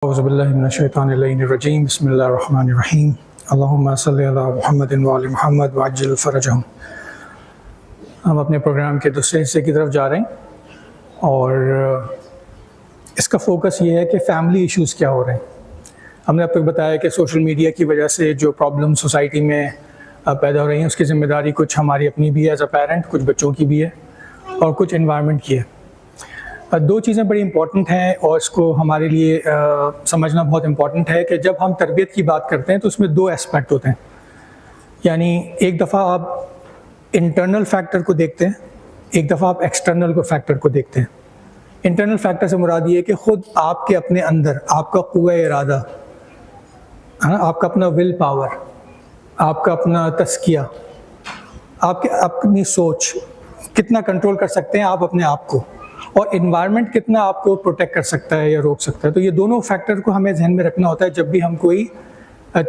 اعوذ باللہ من الشیطان اللعین الرجیم بسم اللہ الرحمن الرحیم اللہم صلی علی محمد وعلی محمد وعجل فرجہم۔ ہم اپنے پروگرام کے دوسرے حصے کی طرف جا رہے ہیں اور اس کا فوکس یہ ہے کہ فیملی ایشوز کیا ہو رہے ہیں۔ ہم نے اب تک بتایا کہ سوشل میڈیا کی وجہ سے جو پرابلم سوسائٹی میں پیدا ہو رہی ہیں اس کی ذمہ داری کچھ ہماری اپنی بھی ہے ایز اے پیرنٹ، کچھ بچوں کی بھی ہے اور کچھ انوائرمنٹ کی ہے۔ دو چیزیں بڑی امپورٹنٹ ہیں اور اس کو ہمارے لیے سمجھنا بہت امپورٹنٹ ہے کہ جب ہم تربیت کی بات کرتے ہیں تو اس میں دو اسپیکٹ ہوتے ہیں، یعنی ایک دفعہ آپ انٹرنل فیکٹر کو دیکھتے ہیں، ایک دفعہ آپ ایکسٹرنل کو فیکٹر کو دیکھتے ہیں۔ انٹرنل فیکٹر سے مراد یہ ہے کہ خود آپ کے اپنے اندر آپ کا قوہ ارادہ، آپ کا اپنا ول پاور، آپ کا اپنا تزکیہ، آپ کے اپنی سوچ کتنا کنٹرول کر سکتے ہیں آپ اپنے آپ کو، اور انوائرمنٹ کتنا آپ کو پروٹیکٹ کر سکتا ہے یا روک سکتا ہے۔ تو یہ دونوں فیکٹر کو ہمیں ذہن میں رکھنا ہوتا ہے جب بھی ہم کوئی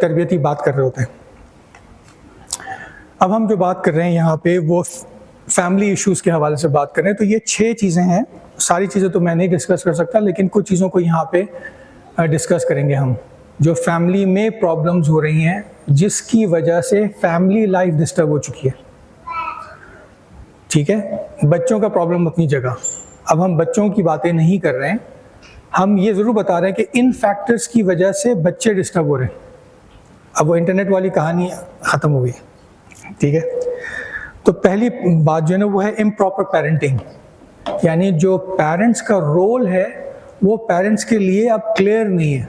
تربیتی بات کر رہے ہوتے ہیں۔ اب ہم جو بات کر رہے ہیں یہاں پہ وہ فیملی ایشوز کے حوالے سے بات کر رہے ہیں، تو یہ 6 چیزیں ہیں۔ ساری چیزیں تو میں نہیں ڈسکس کر سکتا، لیکن کچھ چیزوں کو یہاں پہ ڈسکس کریں گے ہم، جو فیملی میں پرابلمز ہو رہی ہیں جس کی وجہ سے فیملی لائف ڈسٹرب ہو چکی ہے۔ ٹھیک ہے، بچوں کا پرابلم اپنی جگہ، اب ہم بچوں کی باتیں نہیں کر رہے ہیں، ہم یہ ضرور بتا رہے ہیں کہ ان فیکٹرز کی وجہ سے بچے ڈسٹرب ہو رہے ہیں۔ اب وہ انٹرنیٹ والی کہانی ختم ہو گئی، ٹھیک ہے۔ تو پہلی بات جو ہے نا وہ ہے امپراپر پیرنٹنگ، یعنی جو پیرنٹس کا رول ہے وہ پیرنٹس کے لیے اب کلیئر نہیں ہے،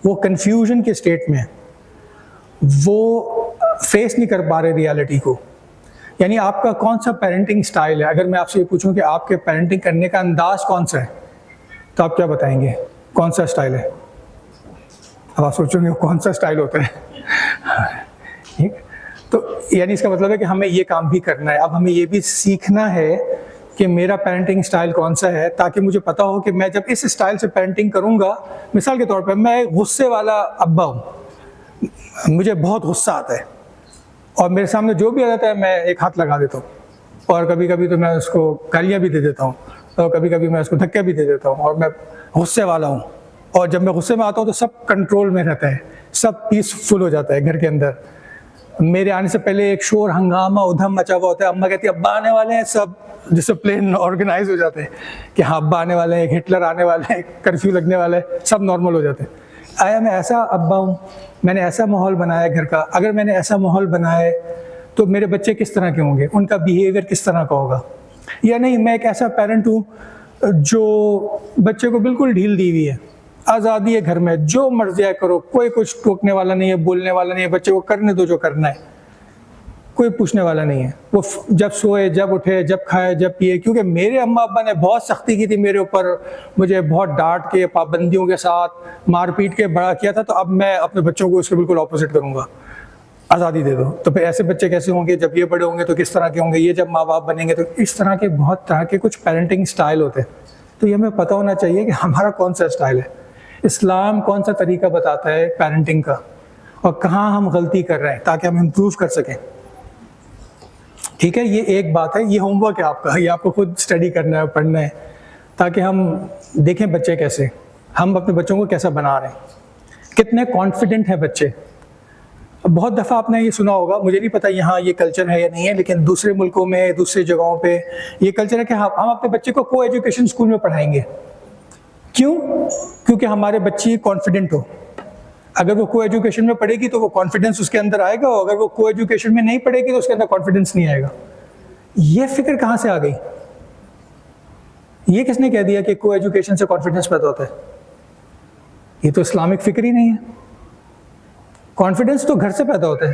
وہ کنفیوژن کے اسٹیٹ میں ہے، وہ فیس نہیں کر پا رہے ریالٹی کو۔ یعنی آپ کا کون سا پیرنٹنگ سٹائل ہے؟ اگر میں آپ سے یہ پوچھوں کہ آپ کے پیرنٹنگ کرنے کا انداز کون سا ہے تو آپ کیا بتائیں گے؟ کون سا سٹائل ہے؟ اب آپ سوچیں گے کون سا سٹائل ہوتا ہے؟ ٹھیک، تو یعنی اس کا مطلب ہے کہ ہمیں یہ کام بھی کرنا ہے۔ اب ہمیں یہ بھی سیکھنا ہے کہ میرا پیرنٹنگ سٹائل کون سا ہے، تاکہ مجھے پتا ہو کہ میں جب اس سٹائل سے پیرنٹنگ کروں گا، مثال کے طور پہ میں غصے والا ابا ہوں، مجھے بہت غصہ آتا ہے اور میرے سامنے جو بھی آ جاتا ہے میں ایک ہاتھ لگا دیتا ہوں، اور کبھی کبھی تو میں اس کو گالیاں بھی دے دیتا ہوں، اور کبھی کبھی میں اس کو دھکے بھی دے دیتا ہوں، اور میں غصے والا ہوں۔ اور جب میں غصے میں آتا ہوں تو سب کنٹرول میں رہتا ہے، سب پیسفل ہو جاتا ہے گھر کے اندر۔ میرے آنے سے پہلے ایک شور ہنگامہ ادھم مچا ہوا ہوتا ہے، اماں کہتی ہے ابا آنے والے ہیں، سب ڈسپلن آرگنائز ہو جاتے ہیں کہ ہاں ابا آنے والے ہیں، ایک ہٹلر آنے والے ہیں، کرفیو لگنے والا ہے، سب نارمل ہو جاتے ہیں۔ آیا میں ایسا ابا ہوں؟ میں نے ایسا ماحول بنایا گھر کا؟ اگر میں نے ایسا ماحول بنایا ہے تو میرے بچے کس طرح کے ہوں گے، ان کا بیہیویئر کس طرح کا ہوگا؟ یا نہیں میں ایک ایسا پیرنٹ ہوں جو بچے کو بالکل ڈھیل دی ہوئی ہے، آزادی ہے گھر میں، جو مرضی ہے کرو، کوئی کچھ ٹوکنے والا نہیں ہے، بولنے والا نہیں ہے، بچے کو کرنے دو جو کرنا ہے، کوئی پوچھنے والا نہیں ہے، وہ جب سوئے، جب اٹھے، جب کھائے، جب پیے۔ کیونکہ میرے اماں ابا نے بہت سختی کی تھی میرے اوپر، مجھے بہت ڈانٹ کے، پابندیوں کے ساتھ، مار پیٹ کے بڑا کیا تھا، تو اب میں اپنے بچوں کو اس کے بالکل اپوزٹ کروں گا، آزادی دے دو۔ تو پھر ایسے بچے کیسے ہوں گے؟ جب یہ بڑے ہوں گے تو کس طرح کے ہوں گے؟ یہ جب ماں باپ بنیں گے تو اس طرح کے بہت طرح کے کچھ پیرنٹنگ سٹائل ہوتے ہیں۔ تو یہ ہمیں پتہ ہونا چاہیے کہ ہمارا کون سا سٹائل ہے، اسلام کون سا طریقہ بتاتا ہے پیرنٹنگ کا، اور کہاں ہم غلطی کر رہے ہیں تاکہ ہم امپروو کر سکیں۔ ٹھیک ہے، یہ ایک بات ہے، یہ ہوم ورک ہے آپ کا، یہ آپ کو خود اسٹڈی کرنا ہے، پڑھنا ہے، تاکہ ہم دیکھیں بچے کیسے، ہم اپنے بچوں کو کیسا بنا رہے ہیں، کتنے کانفیڈنٹ ہیں بچے۔ بہت دفعہ آپ نے یہ سنا ہوگا، مجھے نہیں پتہ یہاں یہ کلچر ہے یا نہیں ہے، لیکن دوسرے ملکوں میں، دوسری جگہوں پہ یہ کلچر ہے کہ ہم اپنے بچے کو کو ایجوکیشن اسکول میں پڑھائیں گے۔ کیوں؟ کیونکہ ہمارے بچی کانفیڈنٹ ہو۔ اگر وہ کو ایجوکیشن میں پڑھے گی تو وہ کانفیڈنس اس کے اندر آئے گا، اور اگر وہ کو ایجوکیشن میں نہیں پڑھے گی تو اس کے اندر کانفیڈنس نہیں آئے گا۔ یہ فکر کہاں سے آ گئی؟ یہ کس نے کہہ دیا کہ کو ایجوکیشن سے کانفیڈنس پیدا ہوتا ہے؟ یہ تو اسلامک فکر ہی نہیں ہے۔ کانفیڈنس تو گھر سے پیدا ہوتا ہے،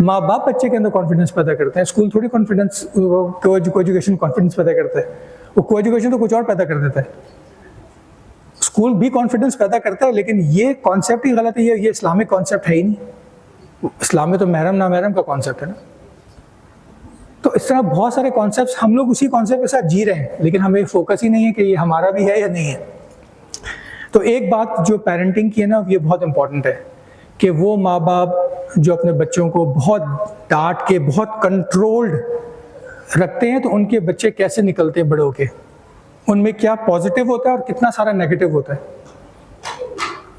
ماں باپ بچے کے اندر کانفیڈنس پیدا کرتے ہیں، اسکول تھوڑی کانفیڈنس، کو ایجوکیشن کانفیڈنس پیدا کرتا ہے، وہ کو ایجوکیشن تو کچھ اور پیدا کر دیتا ہے۔ اسکول بھی کانفیڈنس پیدا کرتا ہے، لیکن یہ کانسیپٹ ہی غلط ہے، یہ اسلامک کانسیپٹ ہے ہی نہیں۔ اسلام میں تو محرم نامحرم کا کانسیپٹ ہے نا۔ تو اس طرح بہت سارے کانسیپٹس ہم لوگ اسی کانسیپٹ کے ساتھ جی رہے ہیں، لیکن ہمیں فوکس ہی نہیں ہے کہ یہ ہمارا بھی ہے یا نہیں ہے۔ تو ایک بات جو پیرنٹنگ کی ہے نا، یہ بہت امپورٹنٹ ہے کہ وہ ماں باپ جو اپنے بچوں کو بہت ڈانٹ کے، بہت کنٹرولڈ رکھتے ہیں، تو ان کے بچے کیسے نکلتے ہیں بڑے ہو کے، ان میں کیا پازیٹیو ہوتا ہے اور کتنا سارا نیگیٹو ہوتا ہے۔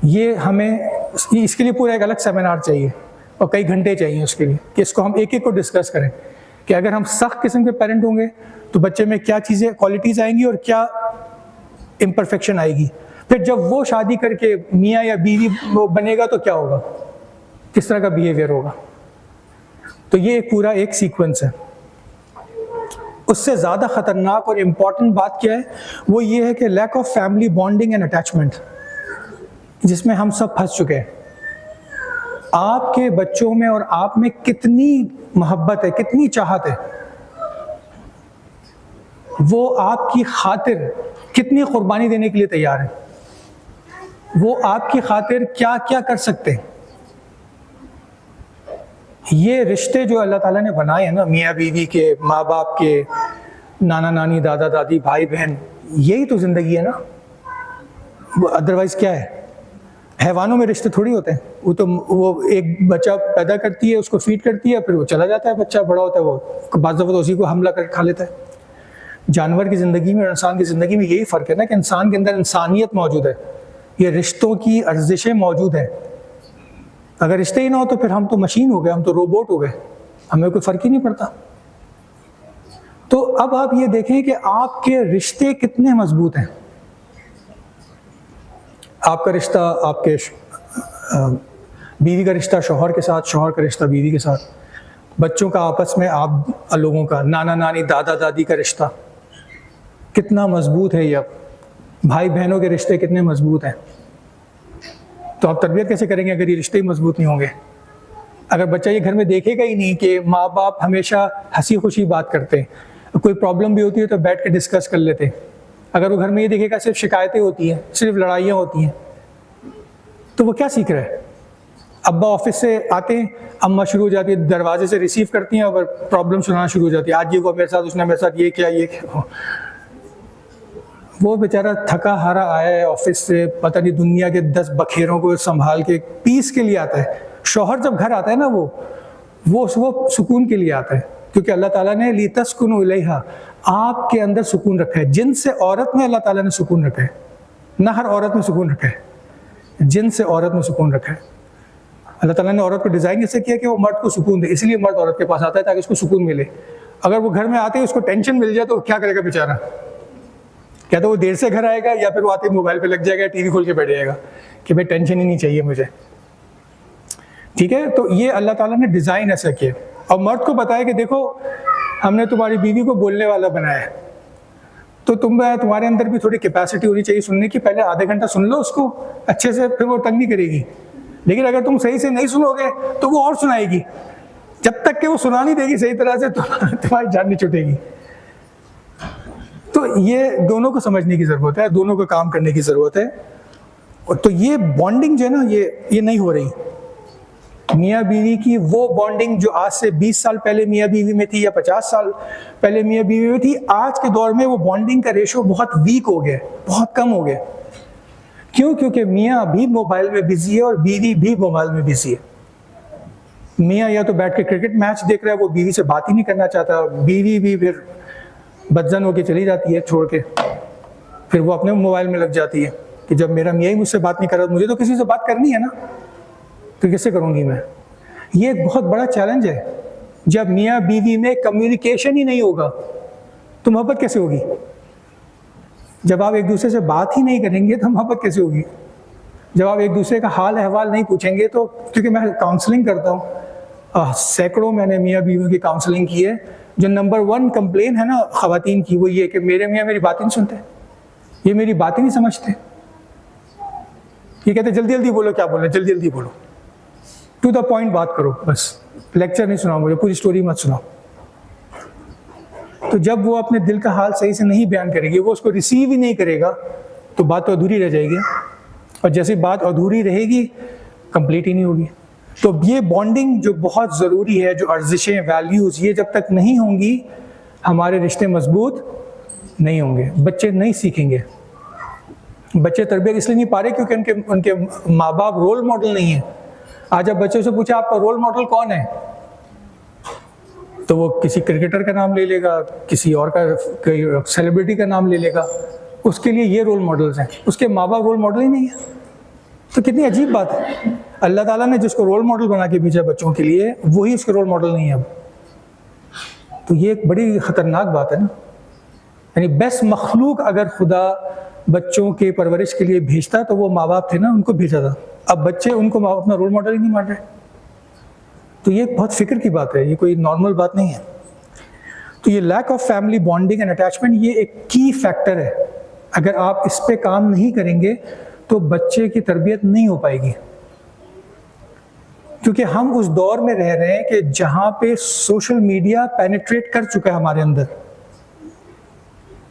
یہ ہمیں اس کے لیے پورا ایک الگ سیمینار چاہیے اور کئی گھنٹے چاہیے اس کے لیے کہ اس کو ہم ایک ایک کو ڈسکس کریں کہ اگر ہم سخت قسم کے پیرنٹ ہوں گے تو بچے میں کیا چیزیں کوالٹیز آئیں گی اور کیا امپرفیکشن آئے گی. پھر جب وہ شادی کر کے میاں یا بیوی بنے گا تو کیا ہوگا, کس طرح کا بیہیویئر ہوگا. تو یہ پورا ایک سیکوینس ہے. اس سے زیادہ خطرناک اور امپورٹنٹ بات کیا ہے, وہ یہ ہے کہ lack of family bonding and attachment, جس میں ہم سب پھنس چکے ہیں. آپ کے بچوں میں اور آپ میں کتنی محبت ہے, کتنی چاہت ہے, وہ آپ کی خاطر کتنی قربانی دینے کے لیے تیار ہے, وہ آپ کی خاطر کیا کیا کر سکتے ہیں. یہ رشتے جو اللہ تعالیٰ نے بنائے ہیں نا, میاں بیوی کے, ماں باپ کے, نانا نانی, دادا دادی, بھائی بہن, یہی تو زندگی ہے نا. ادروائز کیا ہے؟ حیوانوں میں رشتے تھوڑی ہوتے ہیں. وہ ایک بچہ پیدا کرتی ہے, اس کو فیڈ کرتی ہے, پھر وہ چلا جاتا ہے, بچہ بڑا ہوتا ہے, وہ بعض دفعہ اسی کو حملہ کر کے کھا لیتا ہے. جانور کی زندگی میں اور انسان کی زندگی میں یہی فرق ہے نا کہ انسان کے اندر انسانیت موجود ہے, یہ رشتوں کی ارزشیں موجود ہیں. اگر رشتے ہی نہ ہو تو پھر ہم تو مشین ہو گئے, ہم تو روبوٹ ہو گئے, ہمیں کوئی فرق ہی نہیں پڑتا. تو اب آپ یہ دیکھیں کہ آپ کے رشتے کتنے مضبوط ہیں. آپ کا رشتہ, آپ کے بیوی کا رشتہ شوہر کے ساتھ, شوہر کا رشتہ بیوی کے ساتھ, بچوں کا آپس میں آپ لوگوں کا, نانا نانی, دادا دادی کا رشتہ کتنا مضبوط ہے. یہ اب بھائی بہنوں کے رشتے کتنے مضبوط ہیں. تو آپ تربیت کیسے کریں گے اگر یہ رشتے ہی مضبوط نہیں ہوں گے؟ اگر بچہ یہ گھر میں دیکھے گا ہی نہیں کہ ماں باپ ہمیشہ ہنسی خوشی بات کرتے, کوئی پرابلم بھی ہوتی ہے تو بیٹھ کے ڈسکس کر لیتے, اگر وہ گھر میں یہ دیکھے گا صرف شکایتیں ہوتی ہیں, صرف لڑائیاں ہوتی ہیں, تو وہ کیا سیکھ رہا ہے؟ ابا آفس سے آتے ہیں, اماں شروع ہو جاتی ہے, دروازے سے ریسیو کرتی ہیں اور پرابلم سنانا شروع ہو جاتی ہے, آج یہ ہوا میرے ساتھ, اس نے میرے ساتھ یہ کیا, یہ کیا. وہ بیچارہ تھکا ہارا آیا ہے آفس سے, پتہ نہیں دنیا کے 10 بکھیروں کو سنبھال کے پیس کے لیے آتا ہے. شوہر جب گھر آتا ہے نا, وہ سکون کے لیے آتا ہے, کیونکہ اللہ تعالیٰ نے لِتَسْكُنُوا إِلَيْهَا, آپ کے اندر سکون رکھا ہے. جن سے عورت میں اللہ تعالیٰ نے سکون رکھا ہے, نہ ہر عورت میں سکون رکھا ہے, جن سے عورت میں سکون رکھا ہے. اللہ تعالیٰ نے عورت کو ڈیزائن ایسے کیا کہ وہ مرد کو سکون دے, اس لیے مرد عورت کے پاس آتا ہے تاکہ اس کو سکون ملے. اگر وہ گھر میں آتے ہیں اس کو ٹینشن مل جائے تو کیا کرے گا بیچارہ؟ کیا تو وہ دیر سے گھر آئے گا یا پھر وہ آتے موبائل پہ لگ جائے گا, ٹی وی کھول کے بیٹھ جائے گا کہ بھائی ٹینشن ہی نہیں چاہیے مجھے. ٹھیک ہے, تو یہ اللہ تعالیٰ نے ڈیزائن ایسا کیا. اور مرد کو بتایا کہ دیکھو ہم نے تمہاری بیوی کو بولنے والا بنایا ہے, تو تمہارے اندر بھی تھوڑی کیپیسٹی ہونی چاہیے سننے کی. پہلے آدھے گھنٹہ سن لو اس کو اچھے سے, پھر وہ تنگ نہیں کرے گی. لیکن اگر تم صحیح سے نہیں سنو گے تو وہ اور سنائے گی, جب تک کہ وہ سنا نہیں دے گی صحیح طرح سے تو تمہاری جان نہیں چھوٹے گی. تو یہ دونوں کو سمجھنے کی ضرورت ہے, دونوں کو کام کرنے کی ضرورت ہے. تو یہ بانڈنگ جو ہے نا, یہ نہیں ہو رہی. میاں بیوی کی وہ بانڈنگ جو آج سے 20 سال پہلے میاں بیوی میں تھی یا 50 سال پہلے میاں بیوی میں تھی, آج کے دور میں وہ بانڈنگ کا ریشو بہت ویک ہو گیا, بہت کم ہو گیا. کیوں؟ کیونکہ میاں بھی موبائل میں بزی ہے اور بیوی بھی موبائل میں بزی ہے. میاں یا تو بیٹھ کے کرکٹ میچ دیکھ رہا ہے, وہ بیوی سے بات ہی نہیں کرنا چاہتا. بیوی بھی پھر بدزن ہو کے چلی جاتی ہے چھوڑ کے, پھر وہ اپنے موبائل میں لگ جاتی ہے کہ جب میرا میاں ہی مجھ سے بات نہیں کر رہا, مجھے تو کسی سے بات کرنی ہے نا, تو کس سے کروں گی میں؟ یہ ایک بہت بڑا چیلنج ہے. جب میاں بیوی میں کمیونیکیشن ہی نہیں ہوگا تو محبت کیسے ہوگی؟ جب آپ ایک دوسرے سے بات ہی نہیں کریں گے تو محبت کیسے ہوگی؟ جب آپ ایک دوسرے کا حال احوال نہیں پوچھیں گے تو, کیونکہ میں کاؤنسلنگ کرتا ہوں, سینکڑوں میں نے میاں بیوی کی کاؤنسلنگ کی ہے, جو نمبر 1 کمپلین ہے نا خواتین کی, وہ یہ کہ میرے میاں میری بات ہی نہیں سنتے, یہ میری بات ہی نہیں سمجھتے. یہ کہتے جلدی جلدی بولو, کیا بولنا, جلدی جلدی بولو, ٹو دا پوائنٹ بات کرو, بس لیکچر نہیں سناؤ مجھے, پوری اسٹوری مت سناؤ. تو جب وہ اپنے دل کا حال صحیح سے نہیں بیان کرے گی, وہ اس کو ریسیو ہی نہیں کرے گا, تو بات تو ادھوری رہ جائے گی. اور جیسی بات ادھوری رہے گی کمپلیٹ ہی نہیں ہوگی. تو یہ بانڈنگ جو بہت ضروری ہے, جو ارزشیں, ویلیوز, یہ جب تک نہیں ہوں گی ہمارے رشتے مضبوط نہیں ہوں گے. بچے نہیں سیکھیں گے. بچے تربیت اس لیے نہیں پا رہے کیونکہ ان کے ماں باپ رول ماڈل نہیں ہیں. آج اب بچوں سے پوچھا آپ کا رول ماڈل کون ہے, تو وہ کسی کرکٹر کا نام لے لے گا, کسی اور کا سیلیبریٹی کا نام لے لے گا. اس کے لیے یہ رول ماڈلز ہیں, اس کے ماں باپ رول ماڈل ہی نہیں ہے. تو کتنی عجیب بات ہے. اللہ تعالیٰ نے جس کو رول ماڈل بنا کے بھیجا بچوں کے لیے وہی اس کے رول ماڈل نہیں ہے اب. تو یہ ایک بڑی خطرناک بات ہے نا. یعنی بیسٹ مخلوق اگر خدا بچوں کے پرورش کے لیے بھیجتا تو وہ ماں باپ تھے نا، ان کو بھیجا تھا. اب بچے ان کو اپنا رول ماڈل ہی نہیں مان رہے. تو یہ بہت فکر کی بات ہے، یہ کوئی نارمل بات نہیں ہے. تو یہ lack of family bonding and attachment یہ ایک کی فیکٹر ہے. اگر آپ اس پہ کام نہیں کریں گے تو بچے کی تربیت نہیں ہو پائے گی. کیونکہ ہم اس دور میں رہ رہے ہیں کہ جہاں پہ سوشل میڈیا پینیٹریٹ کر چکا ہے ہمارے اندر.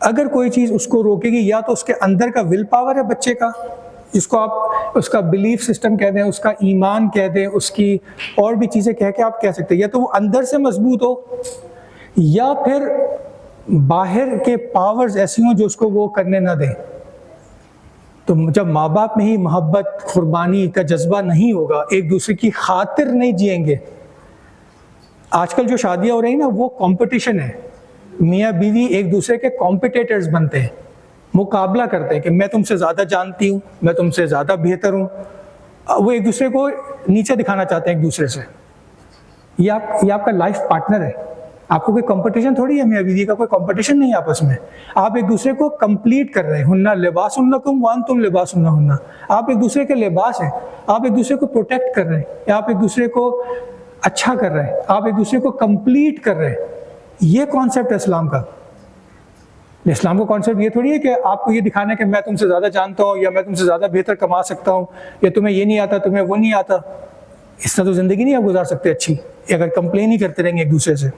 اگر کوئی چیز اس کو روکے گی، یا تو اس کے اندر کا ول پاور ہے بچے کا، جس کو آپ اس کا بلیف سسٹم کہہ دیں، اس کا ایمان کہہ دیں، اس کی اور بھی چیزیں کہہ کے آپ کہہ سکتے ہیں، یا تو وہ اندر سے مضبوط ہو، یا پھر باہر کے پاورز ایسی ہوں جو اس کو وہ کرنے نہ دیں. تو جب ماں باپ میں ہی محبت قربانی کا جذبہ نہیں ہوگا، ایک دوسرے کی خاطر نہیں جئیں گے. آج کل جو شادیاں ہو رہی ہیں نا وہ کمپٹیشن ہے. میاں بیوی ایک دوسرے کے کمپٹیٹرز بنتے ہیں، مقابلہ کرتے ہیں کہ میں تم سے زیادہ جانتی ہوں، میں تم سے زیادہ بہتر ہوں. وہ ایک دوسرے کو نیچے دکھانا چاہتے ہیں ایک دوسرے سے. یہ آپ کا لائف پارٹنر ہے. آپ کو کوئی کمپٹیشن تھوڑی ہے، میاں بیوی کا کوئی کمپٹیشن نہیں ہے آپس میں. آپ ایک دوسرے کو کمپلیٹ کر رہے ہیں. ہن لباس لکم وانتم لباس لہن. آپ ایک دوسرے کے لباس ہیں. آپ ایک دوسرے کو پروٹیکٹ کر رہے ہیں، آپ ایک دوسرے کو اچھا کر رہے ہیں، آپ ایک دوسرے کو کمپلیٹ کر رہے ہیں. یہ کانسیپٹ ہے اسلام کا. اسلام کا کانسیپٹ یہ تھوڑی ہے کہ آپ کو یہ دکھانا ہے کہ میں تم سے زیادہ جانتا ہوں، یا میں تم سے زیادہ بہتر کما سکتا ہوں، یا تمہیں یہ نہیں آتا تمہیں وہ نہیں آتا. اس طرح تو زندگی نہیں آپ گزار سکتے اچھی، اگر کمپلین ہی کرتے رہیں گے ایک دوسرے سے.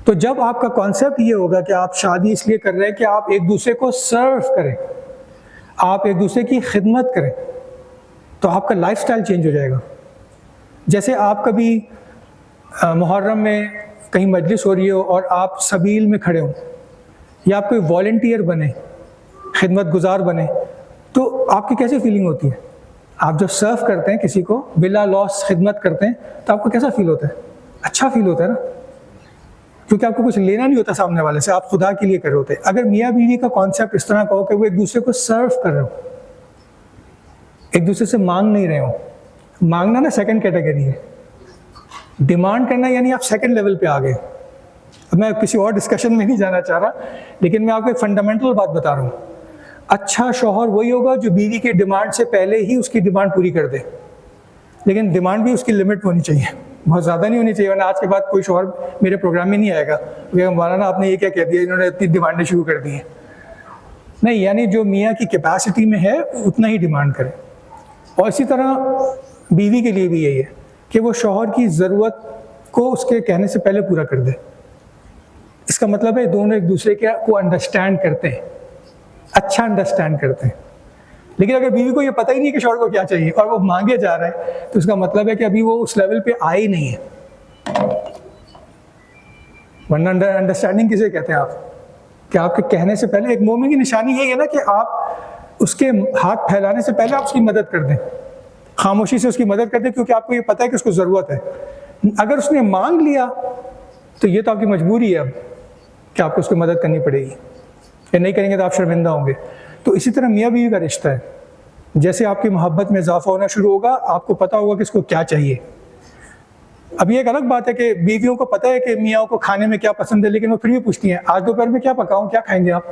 تو جب آپ کا کانسیپٹ یہ ہوگا کہ آپ شادی اس لیے کر رہے ہیں کہ آپ ایک دوسرے کو سرو کریں، آپ ایک دوسرے کی خدمت کریں، تو آپ کا لائف سٹائل چینج ہو جائے گا. جیسے آپ کبھی محرم میں کہیں مجلس ہو رہی ہو اور آپ سبیل میں کھڑے ہوں، یا آپ کوئی والنٹیئر بنے، خدمت گزار بنے، تو آپ کی کیسی فیلنگ ہوتی ہے؟ آپ جب سرو کرتے ہیں کسی کو بلا لاس خدمت کرتے ہیں تو آپ کو کیسا فیل ہوتا ہے؟ اچھا فیل ہوتا ہے نا، کیونکہ آپ کو کچھ لینا نہیں ہوتا سامنے والے سے، آپ خدا کے لیے کر رہے ہوتے ہیں. اگر میاں بیوی کا کانسیپٹ اس طرح کا ہو کہ وہ ایک دوسرے کو سرو کر رہے ہو، ایک دوسرے سے مانگ نہیں رہے ہوں. مانگنا نا سیکنڈ کیٹیگری ہے، ڈیمانڈ کرنا یعنی آپ سیکنڈ لیول پہ آ گئے. اب میں کسی اور ڈسکشن میں نہیں جانا چاہ رہا، لیکن میں آپ کو ایک فنڈامنٹل بات بتا رہا ہوں. اچھا شوہر وہی ہوگا جو بیوی کی ڈیمانڈ سے پہلے ہی اس کی ڈیمانڈ پوری کر دے. لیکن ڈیمانڈ بھی اس کی لمٹ ہونی چاہیے، بہت زیادہ نہیں ہونی چاہیے، ورنہ آج کے بعد کوئی شوہر میرے پروگرام میں نہیں آئے گا کہ مولانا آپ نے یہ کیا کہہ دیا، انہوں نے اتنی ڈیمانڈیں شروع کر دی ہیں. نہیں، یعنی جو میاں کی کیپیسٹی میں ہے اتنا ہی ڈیمانڈ کرے. اور اسی طرح بیوی کے لیے بھی یہی ہے کہ وہ شوہر کی ضرورت کو اس کے کہنے سے پہلے پورا کر دے. اس کا مطلب ہے دونوں ایک دوسرے کو انڈرسٹینڈ کرتے ہیں، اچھا انڈرسٹینڈ کرتے ہیں. لیکن اگر بیوی کو یہ پتہ ہی نہیں کہ شوہر کو کیا چاہیے اور وہ مانگے جا رہا ہے تو اس کا مطلب ہے کہ ابھی وہ اس لیول پہ آئے ہی نہیں ہے. ورنہ انڈرسٹینڈنگ کسے کہتے ہیں آپ؟ کہ آپ کے کہنے سے پہلے، ایک مومن کی نشانی یہی ہے نا کہ آپ اس کے ہاتھ پھیلانے سے پہلے آپ اس کی مدد کر دیں، خاموشی سے اس کی مدد کر دیں، کیونکہ آپ کو یہ پتہ ہے کہ اس کو ضرورت ہے. اگر اس نے مانگ لیا تو یہ تو آپ کی مجبوری ہے اب کہ آپ کو اس کی مدد کرنی پڑے گی، یا نہیں کریں گے تو آپ شرمندہ ہوں گے. تو اسی طرح میاں بیوی کا رشتہ ہے. جیسے آپ کی محبت میں اضافہ ہونا شروع ہوگا، آپ کو پتہ ہوگا کہ اس کو کیا چاہیے. اب یہ ایک الگ بات ہے کہ بیویوں کو پتہ ہے کہ میاں کو کھانے میں کیا پسند ہے، لیکن وہ پھر بھی پوچھتی ہیں آج دوپہر میں کیا پکاؤں، کیا کھائیں گے آپ؟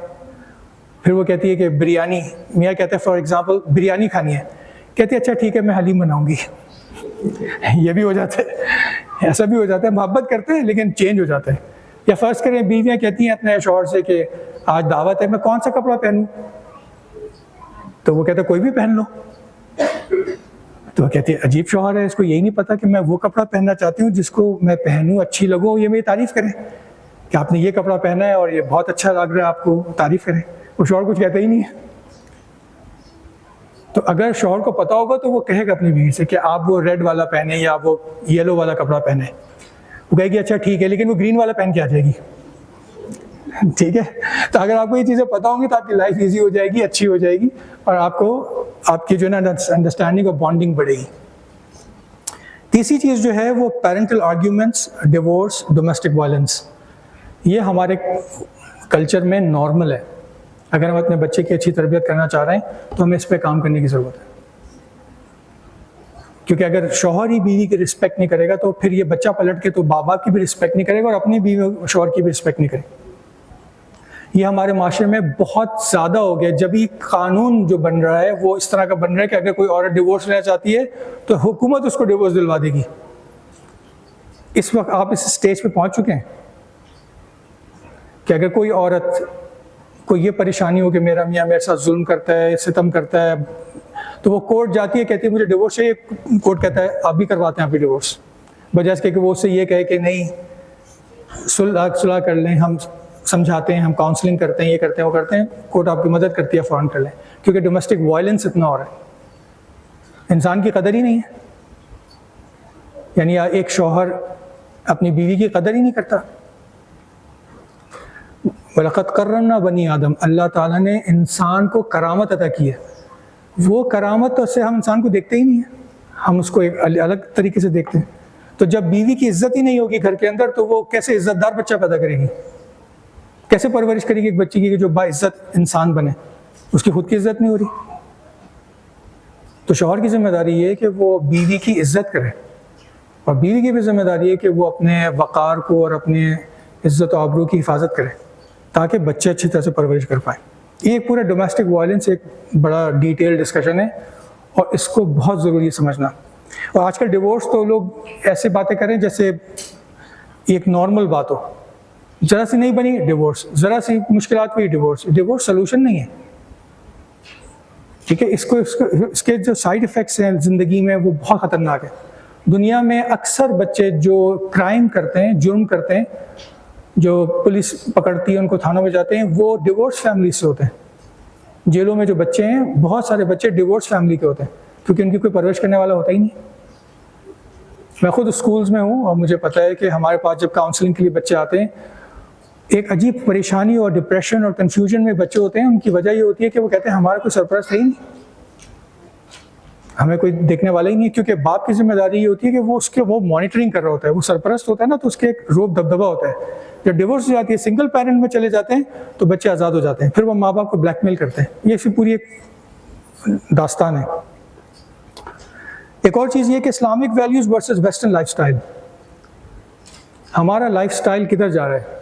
پھر وہ کہتی ہے کہ بریانی. میاں کہتے ہیں فار ایگزامپل بریانی کھانی ہے، کہتی ہے اچھا ٹھیک ہے میں حلیم بناؤں گی. یہ بھی ہو جاتا ہے، ایسا بھی ہو جاتا ہے. محبت کرتے ہیں لیکن چینج ہو جاتا ہے. یا فرض کریں بیویاں کہتی ہیں اپنے شوہر سے کہ آج دعوت ہے، میں کون سا کپڑا پہنوں؟ تو وہ کہتا ہے کوئی بھی پہن لو. تو وہ کہتی ہے عجیب شوہر ہے، اس کو یہی نہیں پتا کہ میں وہ کپڑا پہننا چاہتی ہوں جس کو میں پہنوں اچھی لگوں، یہ میری تعریف کریں کہ آپ نے یہ کپڑا پہنا ہے اور یہ بہت اچھا لگ رہا ہے، آپ کو تعریف کریں. وہ شوہر کچھ کہتا ہی نہیں ہے. تو اگر شوہر کو پتا ہوگا تو وہ کہے گا اپنی بیوی سے کہ آپ وہ ریڈ والا پہنیں یا وہ یلو والا کپڑا پہنیں. وہ کہے گی اچھا ٹھیک ہے، لیکن وہ گرین والا پہن کے آ جائے گی. ٹھیک ہے. تو اگر آپ کو یہ چیزیں پتہ ہوں گی تو آپ کی لائف ایزی ہو جائے گی، اچھی ہو جائے گی، اور آپ کو آپ کی جو ہے نا انڈرسٹینڈنگ اور بانڈنگ بڑھے گی. تیسری چیز جو ہے وہ parental arguments, divorce, domestic violence. یہ ہمارے کلچر میں نارمل ہے. اگر ہم اپنے بچے کی اچھی تربیت کرنا چاہ رہے ہیں تو ہمیں اس پہ کام کرنے کی ضرورت ہے، کیونکہ اگر شوہر ہی بیوی کی رسپیکٹ نہیں کرے گا تو پھر یہ بچہ پلٹ کے تو باپ کی بھی رسپیکٹ نہیں کرے گا اور اپنی بیوی شوہر کی بھی رسپیکٹ نہیں کرے گا۔ یہ ہمارے معاشرے میں بہت زیادہ ہو گیا، جب ہی قانون جو بن رہا ہے وہ اس طرح کا بن رہا ہے کہ اگر کوئی عورت ڈیورس لینا چاہتی ہے تو حکومت اس کو ڈیورس دلوا دے گی۔ اس وقت آپ اس اسٹیج پہ پہنچ چکے ہیں کہ اگر کوئی عورت کو یہ پریشانی ہو کہ میرا میاں میرے ساتھ ظلم کرتا ہے، ستم کرتا ہے، تو وہ کورٹ جاتی ہے، کہتی ہے مجھے ڈیورس چاہیے، کورٹ کہتا ہے آپ بھی کرواتے ہیں آپ بھی ڈیورس، بجائے اس کے کہ وہ اس سے یہ کہے کہ نہیں صلح کر لیں، ہم سمجھاتے ہیں، ہم کاؤنسلنگ کرتے ہیں، یہ کرتے ہیں وہ کرتے ہیں، کورٹ آپ کی مدد کرتی ہے فوراً کر لیں، کیونکہ ڈومیسٹک وائلنس اتنا ہو رہا ہے، انسان کی قدر ہی نہیں ہے، یعنی ایک شوہر اپنی بیوی کی قدر ہی نہیں کرتا۔ وَلَقَدْ كَرَّمْنَا بَنِي آدم، اللہ تعالیٰ نے انسان کو کرامت عطا کی ہے، وہ کرامت سے ہم انسان کو دیکھتے ہی نہیں ہیں، ہم اس کو ایک الگ طریقے سے دیکھتے ہیں۔ تو جب بیوی کی عزت ہی نہیں ہوگی گھر کے اندر تو وہ کیسے عزت دار بچہ پیدا کرے گی، کیسے پرورش کرے گی ایک بچے کی کہ جو باعزت انسان بنے، اس کی خود کی عزت نہیں ہو رہی۔ تو شوہر کی ذمہ داری یہ ہے کہ وہ بیوی کی عزت کرے، اور بیوی کی بھی ذمہ داری ہے کہ وہ اپنے وقار کو اور اپنے عزت و آبرو کی حفاظت کرے تاکہ بچے اچھی طرح سے پرورش کر پائیں۔ یہ پورا ڈومیسٹک وائلنس ایک بڑا ڈیٹیل ڈسکشن ہے اور اس کو بہت ضروری ہے سمجھنا۔ اور آج کل ڈیورس تو لوگ ایسے باتیں کریں جیسے ایک نارمل بات ہو، ذرا سی نہیں بنی ڈیورس، ذرا سی مشکلات ہوئی ڈیورس، ڈیورس سلوشن نہیں ہے، ٹھیک ہے۔ اس کے جو سائیڈ ایفیکٹس ہیں زندگی میں وہ بہت خطرناک ہے۔ دنیا میں اکثر بچے جو کرائم کرتے ہیں، جرم کرتے ہیں، جو پولیس پکڑتی ہے ان کو تھانوں میں جاتے ہیں، وہ ڈیورس فیملی سے ہوتے ہیں۔ جیلوں میں جو بچے ہیں بہت سارے بچے ڈیورس فیملی کے ہوتے ہیں کیونکہ ان کی کوئی پرورش کرنے والا ہوتا ہی نہیں۔ میں خود اسکولز میں ہوں اور مجھے پتہ ہے کہ ہمارے پاس جب کاؤنسلنگ کے لیے بچے آتے ہیں، ایک عجیب پریشانی اور ڈپریشن اور کنفیوژن میں بچے ہوتے ہیں۔ ان کی وجہ یہ ہوتی ہے کہ وہ کہتے ہیں ہمارا کوئی سرپرست ہے ہی نہیں، ہمیں کوئی دیکھنے والا ہی نہیں، کیونکہ باپ کی ذمہ داری یہ ہوتی ہے کہ وہ مانیٹرنگ کر رہا ہوتا ہے، وہ سرپرست ہوتا ہے نا، تو اس کے ایک روب دبدبہ ہوتا ہے۔ جب ڈیورس ہو جاتی ہے، سنگل پیرنٹ میں چلے جاتے ہیں تو بچے آزاد ہو جاتے ہیں، پھر وہ ماں باپ کو بلیک میل کرتے ہیں۔ یہ پوری ایک داستان ہے۔ ایک اور چیز یہ کہ Islamic values versus western lifestyle, ہمارا لائف سٹائل کدھر جا رہا ہے،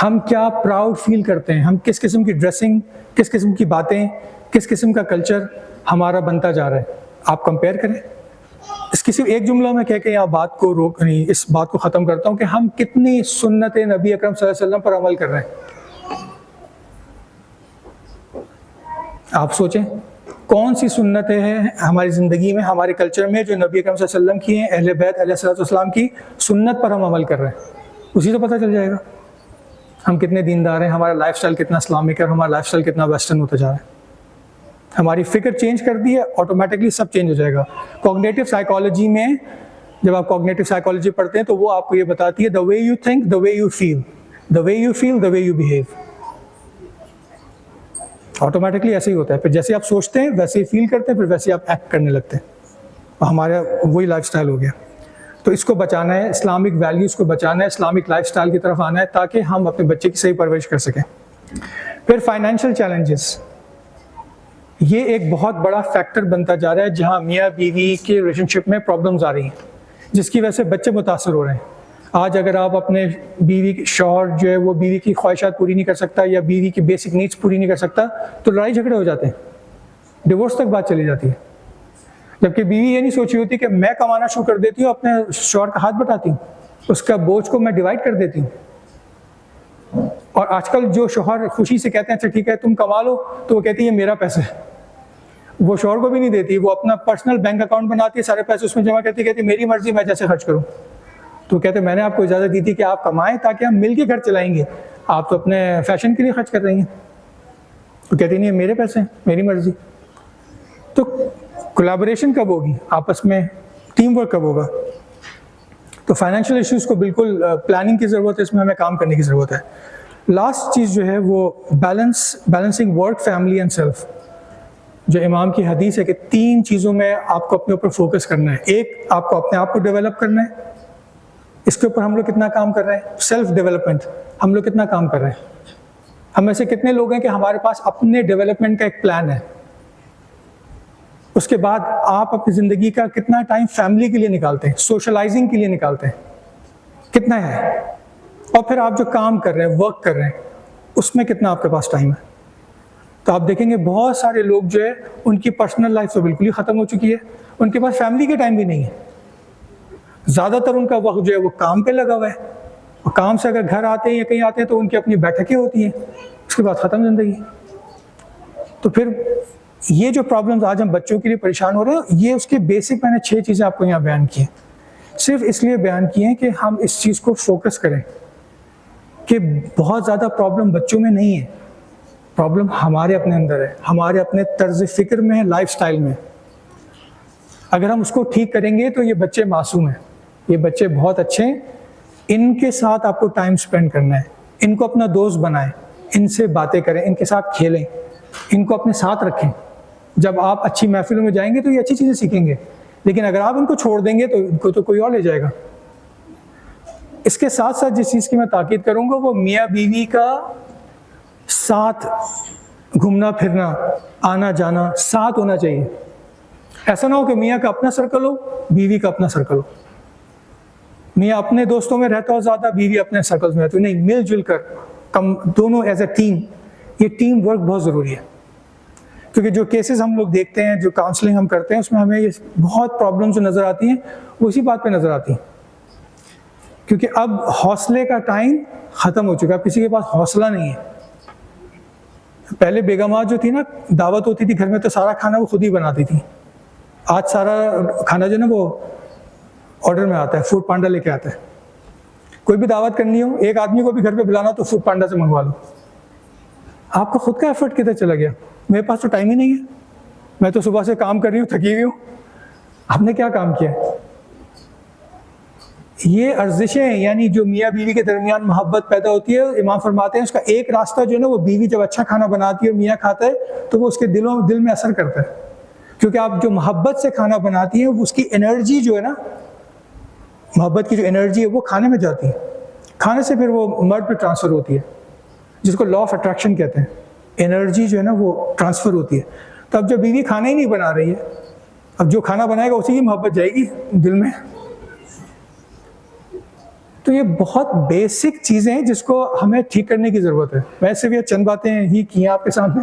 ہم کیا پراؤڈ فیل کرتے ہیں، ہم کس قسم کی ڈریسنگ، کس قسم کی باتیں، کس قسم کا کلچر ہمارا بنتا جا رہا ہے۔ آپ کمپیئر کریں۔ اس کی صرف ایک جملہ میں کہہ کے یہاں بات کو اس بات کو ختم کرتا ہوں کہ ہم کتنی سنت نبی اکرم صلی اللہ علیہ وسلم پر عمل کر رہے ہیں۔ آپ سوچیں کون سی سنتیں ہیں ہماری زندگی میں، ہمارے کلچر میں، جو نبی اکرم صلی اللہ علیہ وسلم کی ہیں، اہل بیت علیہ الصلوۃ والسلام کی سنت پر ہم عمل کر رہے ہیں، اسی سے پتہ چل جائے گا ہم کتنے دیندار ہیں، ہمارا لائف سٹائل کتنا اسلامک ہے، اور ہمارا لائف سٹائل کتنا ویسٹرن ہوتا جا رہا ہے۔ ہماری فکر چینج کر دی ہے، آٹومیٹکلی سب چینج ہو جائے گا۔ کوگنیٹو سائیکالوجی میں جب آپ کوگنیٹو سائیکالوجی پڑھتے ہیں تو وہ آپ کو یہ بتاتی ہے the way you think, the way you feel, the way you feel, the way you behave۔ Automatically ایسے ہی ہوتا ہے، پھر جیسے آپ سوچتے ہیں ویسے ہی فیل کرتے ہیں، پھر ویسے آپ ایکٹ کرنے لگتے ہیں، اور ہمارا وہی لائف سٹائل ہو گیا۔ تو اس کو بچانا ہے، اسلامک ویلیوز کو بچانا ہے، اسلامک لائف سٹائل کی طرف آنا ہے تاکہ ہم اپنے بچے کی صحیح پرورش کر سکیں۔ پھر فائنینشیل چیلنجز، یہ ایک بہت بڑا فیکٹر بنتا جا رہا ہے جہاں میاں بیوی کے ریلیشن شپ میں پرابلمز آ رہی ہیں، جس کی وجہ سے بچے متاثر ہو رہے ہیں۔ آج اگر آپ اپنے شوہر جو ہے وہ بیوی کی خواہشات پوری نہیں کر سکتا یا بیوی کی بیسک نیڈس پوری نہیں کر سکتا تو لڑائی جھگڑے ہو جاتے ہیں، ڈیورس تک بات چلی جاتی ہے۔ جبکہ بیوی یہ نہیں سوچی ہوتی کہ میں کمانا شروع کر دیتی ہوں، اپنے شوہر کا ہاتھ بٹاتی ہوں، اس کا بوجھ کو میں ڈیوائڈ کر دیتی ہوں۔ اور آج کل جو شوہر خوشی سے کہتے ہیں اچھا ٹھیک ہے تم کما لو، تو وہ کہتی ہے یہ میرا پیسہ ہے، وہ شوہر کو بھی نہیں دیتی، وہ اپنا پرسنل بینک اکاؤنٹ بناتی ہے، سارے پیسے اس میں جمع کرتی، کہتی میری مرضی میں جیسے خرچ کروں۔ تو کہتے میں نے آپ کو اجازت دی تھی کہ آپ کمائیں تاکہ ہم مل کے گھر چلائیں گے، آپ تو اپنے فیشن کے لیے خرچ کر رہی ہیں۔ تو کہتی نہیں میرے پیسے ہیں، میری مرضی۔ تو کولیبوریشن کب ہوگی آپس میں، ٹیم ورک کب ہوگا؟ تو فائنینشیل ایشوز کو بالکل پلاننگ کی ضرورت ہے، اس میں ہمیں کام کرنے کی ضرورت ہے۔ لاسٹ چیز جو ہے وہ balancing work, family and self, جو امام کی حدیث ہے کہ 3 چیزوں میں آپ کو اپنے اوپر فوکس کرنا ہے۔ ایک، آپ کو اپنے آپ کو ڈیولپ کرنا ہے، اس کے اوپر ہم لوگ کتنا کام کر رہے ہیں، سیلف ڈیولپمنٹ ہم لوگ کتنا کام کر رہے ہیں۔ ہم میں سے کتنے لوگ ہیں کہ ہمارے پاس اپنے ڈیولپمنٹ کا ایک پلان ہے، اس کے بعد آپ اپنی زندگی کا کتنا ٹائم فیملی کے لیے نکالتے ہیں، سوشلائزنگ کے لیے نکالتے ہیں، کتنا ہے؟ اور پھر آپ جو کام کر رہے ہیں، ورک کر رہے ہیں، اس میں کتنا آپ کے پاس ٹائم ہے؟ تو آپ دیکھیں گے بہت سارے لوگ جو ہے ان کی پرسنل لائف تو بالکل ہی ختم ہو چکی ہے، ان کے پاس فیملی کے ٹائم بھی نہیں ہے، زیادہ تر ان کا وقت جو ہے وہ کام پہ لگا ہوا ہے، اور کام سے اگر گھر آتے ہیں یا کہیں آتے ہیں تو ان کی اپنی بیٹھکیں ہوتی ہیں، اس کے بعد ختم زندگی۔ تو پھر یہ جو پرابلمز آج ہم بچوں کے لیے پریشان ہو رہے ہیں، یہ اس کے بیسک میں نے 6 چیزیں آپ کو یہاں بیان کی ہیں، صرف اس لیے بیان کی ہیں کہ ہم اس چیز کو فوکس کریں کہ بہت زیادہ پرابلم بچوں میں نہیں ہے، پرابلم ہمارے اپنے اندر ہے، ہمارے اپنے طرز فکر میں ہے، لائف سٹائل میں۔ اگر ہم اس کو ٹھیک کریں گے تو یہ بچے معصوم ہیں، یہ بچے بہت اچھے ہیں، ان کے ساتھ آپ کو ٹائم سپینڈ کرنا ہے، ان کو اپنا دوست بنائیں، ان سے باتیں کریں، ان کے ساتھ کھیلیں، ان کو اپنے ساتھ رکھیں۔ جب آپ اچھی محفلوں میں جائیں گے تو یہ اچھی چیزیں سیکھیں گے، لیکن اگر آپ ان کو چھوڑ دیں گے تو ان کو تو کوئی اور لے جائے گا۔ اس کے ساتھ ساتھ جس چیز کی میں تاکید کروں گا وہ میاں بیوی کا ساتھ گھومنا پھرنا، آنا جانا ساتھ ہونا چاہیے۔ ایسا نہ ہو کہ میاں کا اپنا سرکل ہو، بیوی کا اپنا سرکل ہو، میاں اپنے دوستوں میں رہتا ہو زیادہ، بیوی اپنے سرکلز میں رہتی ہو، نہیں، مل جل کر دونوں ایز اے ٹیم، یہ ٹیم ورک بہت ضروری ہے۔ کیونکہ جو کیسز ہم لوگ دیکھتے ہیں، جو کاؤنسلنگ ہم کرتے ہیں، اس میں ہمیں یہ بہت پرابلمز جو نظر آتی ہیں وہ اسی بات پہ نظر آتی ہیں، کیونکہ اب حوصلے کا ٹائم ختم ہو چکا ہے، کسی کے پاس حوصلہ نہیں ہے۔ پہلے بیگمات جو تھی نا، دعوت ہوتی تھی گھر میں تو سارا کھانا وہ خود ہی بناتی تھی، آج سارا کھانا جو ہے نا وہ آرڈر میں آتا ہے، فوڈ پانڈا لے کے آتا ہے۔ کوئی بھی دعوت کرنی ہو، ایک آدمی کو بھی گھر پہ بلانا تو فوڈ پانڈا سے منگوا لو۔ آپ کا خود کا ایفرٹ کدھر چلا گیا؟ میرے پاس تو ٹائم ہی نہیں ہے، میں تو صبح سے کام کر رہی ہوں، تھکی ہوئی ہوں، آپ نے کیا کام کیا؟ یہ ارزشیں، یعنی جو میاں بیوی کے درمیان محبت پیدا ہوتی ہے، امام فرماتے ہیں اس کا ایک راستہ جو ہے نا، وہ بیوی جب اچھا کھانا بناتی ہے اور میاں کھاتا ہے تو وہ اس کے دل میں اثر کرتا ہے، کیونکہ آپ جو محبت سے کھانا بناتی ہیں اس کی انرجی جو ہے نا، محبت کی جو انرجی ہے وہ کھانے میں جاتی ہے، کھانے سے پھر وہ مرد پہ ٹرانسفر ہوتی ہے، جس کو لا آف اٹریکشن کہتے ہیں، انرجی جو ہے نا وہ ٹرانسفر ہوتی ہے۔ تو اب جب بیوی کھانا ہی نہیں بنا رہی ہے، اب جو کھانا بنائے گا اسی کی محبت جائے گی دل میں۔ تو یہ بہت بیسک چیزیں ہیں جس کو ہمیں ٹھیک کرنے کی ضرورت ہے۔ میں صرف یہ چند باتیں ہی کی ہیں آپ کے سامنے،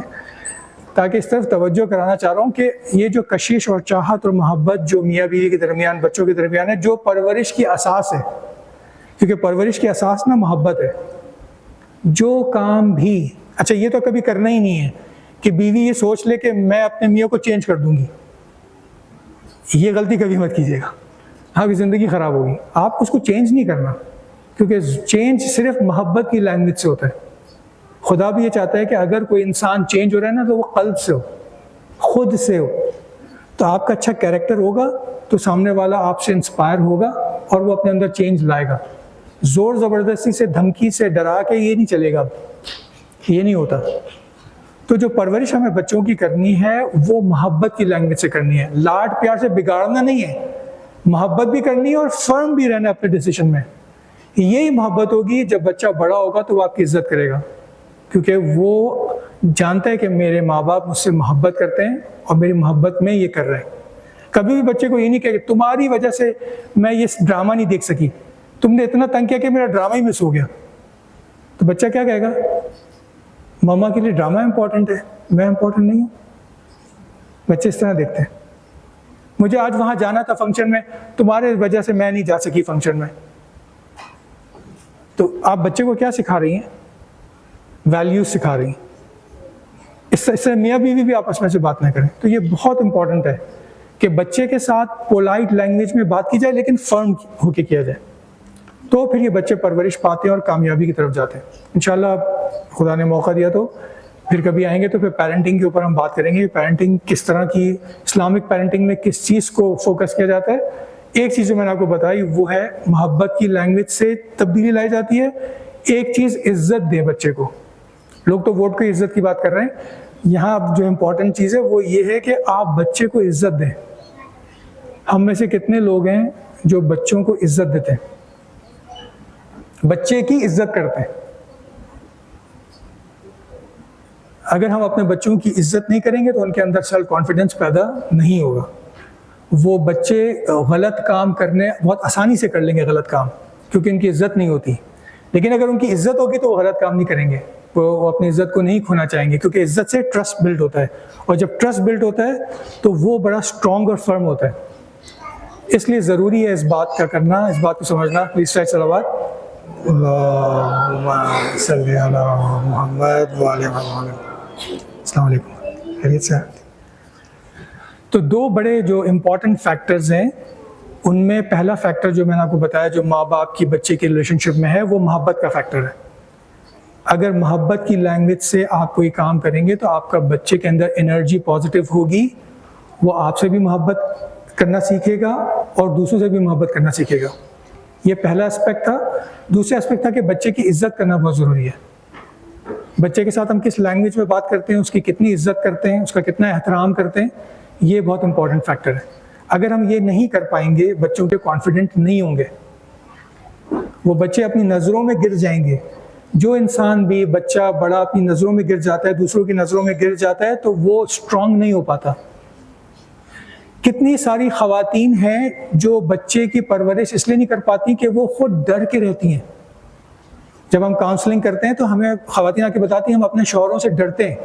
تاکہ اس طرف توجہ کرانا چاہ رہا ہوں کہ یہ جو کشش اور چاہت اور محبت جو میاں بیوی کے درمیان، بچوں کے درمیان ہے، جو پرورش کی اساس ہے، کیونکہ پرورش کی اساس نا محبت ہے۔ جو کام بھی، اچھا یہ تو کبھی کرنا ہی نہیں ہے کہ بیوی یہ سوچ لے کہ میں اپنے میاں کو چینج کر دوں گی، یہ غلطی کبھی مت کیجیے گا، آپ کی زندگی خراب ہوگی۔ آپ اس کو چینج نہیں کرنا، کیونکہ چینج صرف محبت کی لینگویج سے ہوتا ہے۔ خدا بھی یہ چاہتا ہے کہ اگر کوئی انسان چینج ہو رہا ہے نا تو وہ قلب سے ہو، خود سے ہو۔ تو آپ کا اچھا کیریکٹر ہوگا تو سامنے والا آپ سے انسپائر ہوگا اور وہ اپنے اندر چینج لائے گا۔ زور زبردستی سے، دھمکی سے، ڈرا کے یہ نہیں چلے گا، یہ نہیں ہوتا۔ تو جو پرورش ہمیں بچوں کی کرنی ہے وہ محبت کی لینگویج سے کرنی ہے، لاڈ پیار سے بگاڑنا نہیں ہے، محبت بھی کرنی ہے اور فرم بھی رہنا اپنے ڈیسیشن میں۔ یہی محبت ہوگی، جب بچہ بڑا ہوگا تو وہ آپ کی عزت کرے گا، کیونکہ وہ جانتا ہے کہ میرے ماں باپ مجھ سے محبت کرتے ہیں اور میری محبت میں یہ کر رہے ہیں۔ کبھی بھی بچے کو یہ نہیں کہے کہ تمہاری وجہ سے میں یہ ڈرامہ نہیں دیکھ سکی، تم نے اتنا تنگ کیا کہ میرا ڈرامہ ہی مس ہو گیا۔ تو بچہ کیا کہے گا؟ ماما کے لیے ڈرامہ امپورٹنٹ ہے، میں امپورٹنٹ نہیں ہوں۔ بچے اس طرح دیکھتے ہیں۔ مجھے آج وہاں جانا تھا فنکشن میں، تمہارے وجہ سے میں نہیں جا سکی فنکشن میں۔ تو آپ بچے کو کیا سکھا رہی ہیں؟ ویلیوز سکھا رہی ہیں۔ اس سے میاں بیوی بھی آپس میں سے بات نہ کریں۔ تو یہ بہت امپورٹنٹ ہے کہ بچے کے ساتھ پولائٹ لینگویج میں بات کی جائے لیکن فرم ہو کے کیا جائے، تو پھر یہ بچے پرورش پاتے ہیں اور کامیابی کی طرف جاتے ہیں۔ انشاءاللہ خدا نے موقع دیا تو پھر کبھی آئیں گے تو پھر پیرنٹنگ کے اوپر ہم بات کریں گے، پیرنٹنگ کس طرح کی، اسلامک پیرنٹنگ میں کس چیز کو فوکس کیا جاتا ہے۔ ایک چیز جو میں نے آپ کو بتائی وہ ہے محبت کی لینگویج سے تبدیلی لائی جاتی ہے۔ ایک چیز عزت دیں بچے کو۔ لوگ تو ووٹ کی عزت کی بات کر رہے ہیں، یہاں اب جو امپورٹنٹ چیز ہے وہ یہ ہے کہ آپ بچے کو عزت دیں۔ ہم میں سے کتنے لوگ ہیں جو بچوں کو عزت دیتے ہیں، بچے کی عزت کرتے ہیں؟ اگر ہم اپنے بچوں کی عزت نہیں کریں گے تو ان کے اندر سیلف کانفیڈنس پیدا نہیں ہوگا. وہ بچے غلط کام کرنے بہت آسانی سے کر لیں گے غلط کام، کیونکہ ان کی عزت نہیں ہوتی. لیکن اگر ان کی عزت ہوگی تو وہ غلط کام نہیں کریں گے، وہ اپنی عزت کو نہیں کھونا چاہیں گے، کیونکہ عزت سے ٹرسٹ بلڈ ہوتا ہے، اور جب ٹرسٹ بلڈ ہوتا ہے تو وہ بڑا اسٹرانگ اور فرم ہوتا ہے. اس لیے ضروری ہے اس بات کا کرنا، اس بات کو سمجھنا. پلیز سٹارٹ صلوات. اللہم صلی علی محمد وعلی محمد. السلام علیکم، خیریت سے؟ تو دو بڑے جو امپورٹنٹ فیکٹرز ہیں، ان میں پہلا فیکٹر جو میں نے آپ کو بتایا جو ماں باپ کی بچے کی ریلیشن شپ میں ہے، وہ محبت کا فیکٹر ہے. اگر محبت کی لینگویج سے آپ کوئی کام کریں گے تو آپ کا بچے کے اندر انرجی پازیٹیو ہوگی، وہ آپ سے بھی محبت کرنا سیکھے گا اور دوسروں سے بھی محبت کرنا سیکھے گا. یہ پہلا اسپیکٹ تھا. دوسرا اسپیکٹ تھا کہ بچے کی عزت کرنا بہت ضروری ہے. بچے کے ساتھ ہم کس لینگویج میں بات کرتے ہیں، اس کی کتنی عزت کرتے ہیں، اس کا کتنا احترام کرتے ہیں، یہ بہت امپورٹنٹ فیکٹر ہے. اگر ہم یہ نہیں کر پائیں گے، بچوں کے کانفیڈنٹ نہیں ہوں گے، وہ بچے اپنی نظروں میں گر جائیں گے. جو انسان بھی بچہ بڑا اپنی نظروں میں گر جاتا ہے، دوسروں کی نظروں میں گر جاتا ہے، تو وہ اسٹرانگ نہیں ہو پاتا. کتنی ساری خواتین ہیں جو بچے کی پرورش اس لیے نہیں کر پاتی کہ وہ خود ڈر کے رہتی ہیں. جب ہم کاؤنسلنگ کرتے ہیں تو ہمیں خواتین آ کے بتاتی ہیں ہم اپنے شوہروں سے ڈرتے ہیں.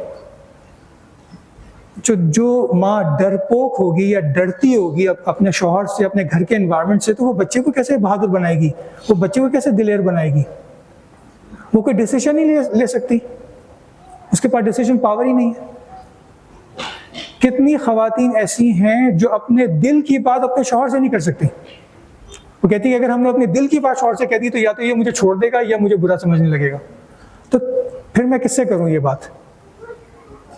جو ماں ڈرپوک ہوگی یا ڈرتی ہوگی اپنے شوہر سے، اپنے گھر کے انوائرمنٹ سے، تو وہ بچے کو کیسے بہادر بنائے گی، وہ بچے کو کیسے دلیر بنائے گی. وہ کوئی ڈیسیشن ہی لے سکتی، اس کے پاس ڈیسیشن پاور ہی نہیں ہے. کتنی خواتین ایسی ہیں جو اپنے دل کی بات اپنے شوہر سے نہیں کر سکتی. وہ کہتی ہے کہ اگر ہم نے اپنے دل کی بات شوہر سے کہہ دی تو یا تو یہ مجھے چھوڑ دے گا یا مجھے برا سمجھنے لگے گا، تو پھر میں کس سے کروں یہ بات.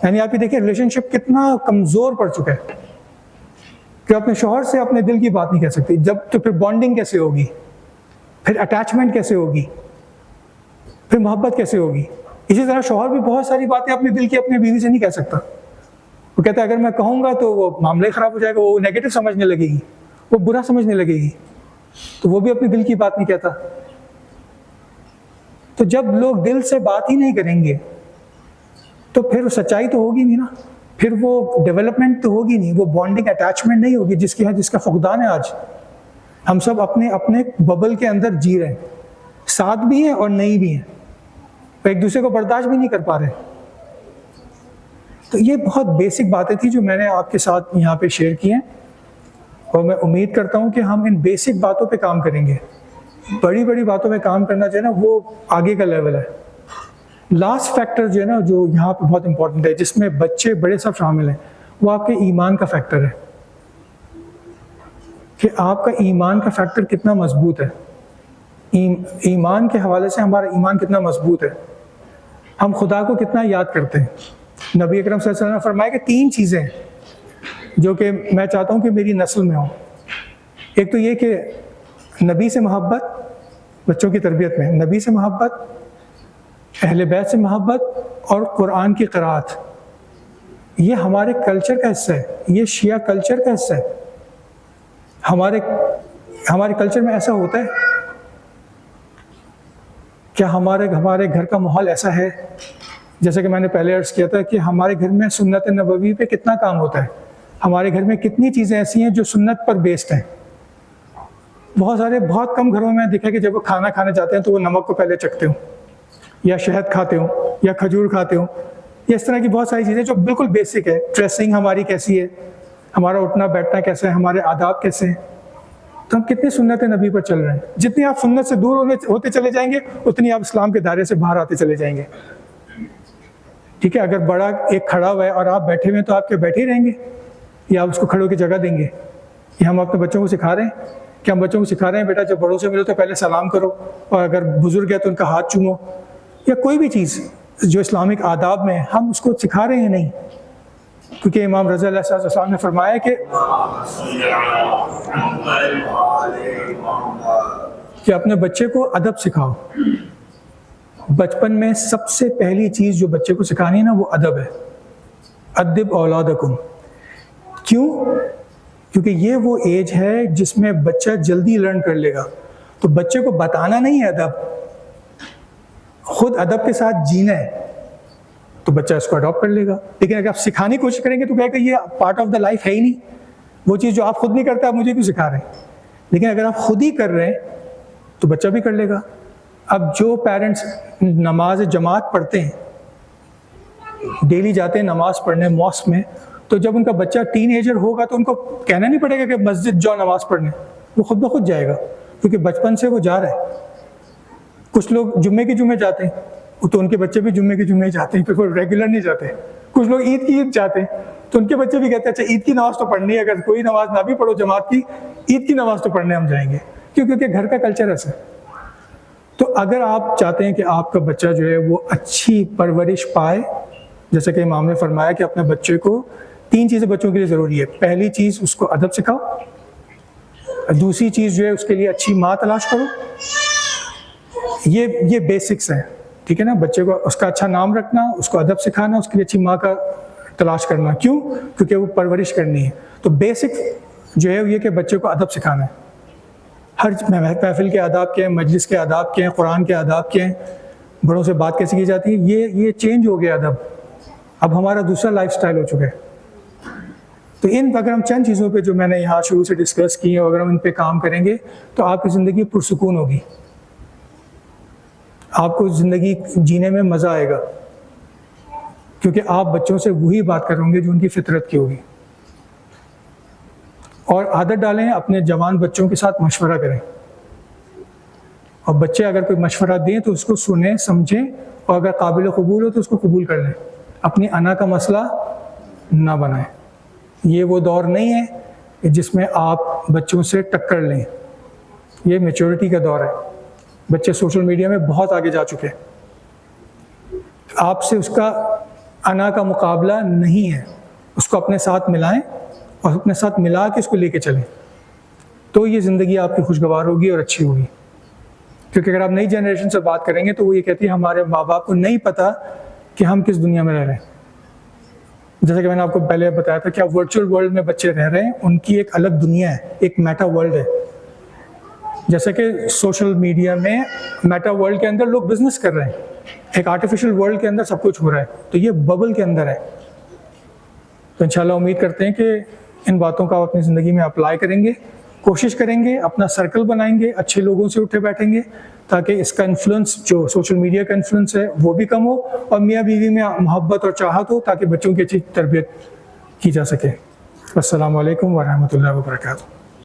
یعنی آپ یہ دیکھیں ریلیشن شپ کتنا کمزور پڑ چکا ہے کہ اپنے شوہر سے اپنے دل کی بات نہیں کہہ سکتی. جب تو پھر بانڈنگ کیسے ہوگی، پھر اٹیچمنٹ کیسے ہوگی، پھر محبت کیسے ہوگی. اسی طرح شوہر بھی بہت ساری باتیں اپنے دل کی اپنی بیوی سے نہیں کہہ سکتا. وہ کہتا ہے اگر میں کہوں گا تو وہ معاملہ خراب ہو جائے گا، وہ نیگیٹو سمجھنے لگے گی، وہ برا سمجھنے لگے گی، تو وہ بھی اپنے دل کی بات نہیں کہتا. تو جب لوگ دل سے بات ہی نہیں کریں گے تو پھر سچائی تو ہوگی نہیں نا، پھر وہ ڈیولپمنٹ تو ہوگی نہیں، وہ بانڈنگ اٹیچمنٹ نہیں ہوگی جس کا فقدان ہے آج. ہم سب اپنے ببل کے اندر جی رہے ہیں، ساتھ بھی ہیں اور نہیں بھی ہیں، ایک دوسرے کو برداشت بھی نہیں کر پا رہے. تو یہ بہت بیسک باتیں تھیں جو میں نے آپ کے ساتھ یہاں پہ شیئر کی ہیں، اور میں امید کرتا ہوں کہ ہم ان بیسک باتوں پہ کام کریں گے. بڑی بڑی باتوں پہ کام کرنا جو ہے نا وہ آگے کا لیول ہے. لاسٹ فیکٹر جو ہے نا جو یہاں پہ بہت امپورٹنٹ ہے، جس میں بچے بڑے سب شامل ہیں، وہ آپ کے ایمان کا فیکٹر ہے کہ آپ کا ایمان کا فیکٹر کتنا مضبوط ہے. ایمان کے حوالے سے ہمارا ایمان کتنا مضبوط ہے، ہم خدا کو کتنا یاد کرتے ہیں. نبی اکرم صلی اللہ علیہ وسلم نے فرمایا کہ 3 چیزیں ہیں جو کہ میں چاہتا ہوں کہ میری نسل میں ہوں. ایک تو یہ کہ نبی سے محبت، بچوں کی تربیت میں نبی سے محبت، اہل بیت سے محبت اور قرآن کی قرأت. یہ ہمارے کلچر کا حصہ ہے، یہ شیعہ کلچر کا حصہ ہے. ہمارے کلچر میں ایسا ہوتا ہے کیا؟ ہمارے گھر کا ماحول ایسا ہے، جیسے کہ میں نے پہلے عرض کیا تھا کہ ہمارے گھر میں سنت نبوی پہ کتنا کام ہوتا ہے. ہمارے گھر میں کتنی چیزیں ایسی ہیں جو سنت پر بیسڈ ہیں. بہت کم گھروں میں دیکھا کہ جب وہ کھانا کھانے جاتے ہیں تو وہ نمک کو پہلے چکھتے ہوں، یا شہد کھاتے ہوں، یا کھجور کھاتے ہوں. یہ اس طرح کی بہت ساری چیزیں جو بالکل بیسک ہے. ڈریسنگ ہماری کیسی ہے، ہمارا اٹھنا بیٹھنا کیسا ہے، ہمارے آداب کیسے ہیں. تو ہم کتنی سنت نبی پر چل رہے ہیں. جتنی آپ سنت سے دور ہوتے چلے جائیں گے اتنی آپ اسلام کے دائرے سے باہر آتے چلے جائیں گے. ٹھیک ہے، اگر بڑا ایک کھڑا ہوا ہے اور آپ بیٹھے ہوئے ہیں تو آپ کے بیٹھے ہی رہیں گے یا آپ اس کو کھڑے ہو کے جگہ دیں گے؟ یہ ہم اپنے بچوں کو سکھا رہے ہیں کہ ہم بچوں کو سکھا رہے ہیں بیٹا جب بڑوں سے ملو تو پہلے سلام کرو، اور اگر بزرگ ہے تو ان کا ہاتھ چومو، یا کوئی بھی چیز جو اسلامک آداب میں ہے ہم اس کو سکھا رہے ہیں نہیں. کیونکہ امام رضی اللہ علیہ وسلم نے فرمایا کہ اپنے بچے کو ادب سکھاؤ. بچپن میں سب سے پہلی چیز جو بچے کو سکھانی ہے نا وہ ادب ہے. ادب اولادکم. کیوں؟ کیونکہ یہ وہ ایج ہے جس میں بچہ جلدی لرن کر لے گا. تو بچے کو بتانا نہیں ہے ادب، خود ادب کے ساتھ جینا ہے. تو بچہ اس کو اڈاپٹ کر لے گا. لیکن اگر آپ سکھانے کی کوشش کریں گے تو کہے کہ یہ پارٹ آف دا لائف ہے ہی نہیں, وہ چیز جو آپ خود نہیں کرتے آپ مجھے کیوں سکھا رہے ہیں. لیکن اگر آپ خود ہی کر رہے ہیں تو بچہ بھی کر لے گا. اب جو پیرنٹس نماز جماعت پڑھتے ہیں, ڈیلی جاتے ہیں نماز پڑھنے ماسک میں, تو جب ان کا بچہ ٹین ایجر ہوگا تو ان کو کہنا نہیں پڑے گا کہ مسجد جاؤ نماز پڑھنے, وہ خود بخود جائے گا کیونکہ بچپن سے وہ جا رہا ہے. کچھ لوگ جمعے کے جمعے جاتے ہیں تو ان کے بچے بھی جمعے کے جمعے جاتے ہیں, پھر وہ ریگولر نہیں جاتے. کچھ لوگ عید کی عید جاتے ہیں تو ان کے بچے بھی کہتے ہیں اچھا عید کی نماز تو پڑھنی ہے, اگر کوئی نماز نہ بھی پڑھو جماعت کی, عید کی نماز تو پڑھنے ہم جائیں گے, کیونکہ گھر کا کلچر ایسا ہے. تو اگر آپ چاہتے ہیں کہ آپ کا بچہ جو ہے وہ اچھی پرورش پائے, جیسے کہ امام نے فرمایا کہ اپنے بچے کو 3 چیزیں بچوں کے لیے ضروری ہے. پہلی چیز اس کو ادب سکھاؤ, دوسری چیز جو ہے اس کے لیے اچھی ماں تلاش کرو. یہ بیسکس ہیں, ٹھیک ہے نا. بچے کو اس کا اچھا نام رکھنا, اس کو ادب سکھانا, اس کے لیے اچھی ماں کا تلاش کرنا. کیوں؟ کیونکہ وہ پرورش کرنی ہے. تو بیسک جو ہے یہ کہ بچے کو ادب سکھانا ہے. ہر محفل کے آداب کے ہیں, مجلس کے آداب کے ہیں, قرآن کے آداب کے ہیں, بڑوں سے بات کیسے کی جاتی ہے, یہ چینج ہو گیا ادب. اب ہمارا دوسرا لائف سٹائل ہو چکا ہے. تو اگر ہم چند چیزوں پہ جو میں نے یہاں شروع سے ڈسکس کی ہیں, اگر ہم ان پہ کام کریں گے تو آپ کی زندگی پرسکون ہوگی, آپ کو زندگی جینے میں مزہ آئے گا, کیونکہ آپ بچوں سے وہی بات کریں گے جو ان کی فطرت کی ہوگی. اور عادت ڈالیں, اپنے جوان بچوں کے ساتھ مشورہ کریں, اور بچے اگر کوئی مشورہ دیں تو اس کو سنیں سمجھیں, اور اگر قابل قبول ہو تو اس کو قبول کر لیں. اپنی انا کا مسئلہ نہ بنائیں. یہ وہ دور نہیں ہے جس میں آپ بچوں سے ٹکر لیں, یہ میچورٹی کا دور ہے. بچے سوشل میڈیا میں بہت آگے جا چکے ہیں, آپ سے اس کا انا کا مقابلہ نہیں ہے. اس کو اپنے ساتھ ملائیں اور اپنے ساتھ ملا کے اس کو لے کے چلیں, تو یہ زندگی آپ کی خوشگوار ہوگی اور اچھی ہوگی. کیونکہ اگر آپ نئی جنریشن سے بات کریں گے تو وہ یہ کہتی ہے ہمارے ماں باپ کو نہیں پتہ کہ ہم کس دنیا میں رہ رہے ہیں. جیسا کہ میں نے آپ کو پہلے بتایا تھا کہ آپ ورچوئل ورلڈ میں بچے رہ رہے ہیں, ان کی ایک الگ دنیا ہے, ایک میٹا ورلڈ ہے. جیسا کہ سوشل میڈیا میں میٹا ورلڈ کے اندر لوگ بزنس کر رہے ہیں, ایک آرٹیفیشل ورلڈ کے اندر سب کچھ ہو رہا ہے, تو یہ ببل کے اندر ہے. تو انشاءاللہ امید کرتے ہیں کہ ان باتوں کا آپ اپنی زندگی میں اپلائی کریں گے, کوشش کریں گے, اپنا سرکل بنائیں گے, اچھے لوگوں سے اٹھے بیٹھیں گے, تاکہ اس کا انفلوئنس جو سوشل میڈیا کا انفلوئنس ہے وہ بھی کم ہو, اور میاں بیوی میں محبت اور چاہت ہو, تاکہ بچوں کی اچھی تربیت کی جا سکے. السلام علیکم ورحمۃ اللہ وبرکاتہ.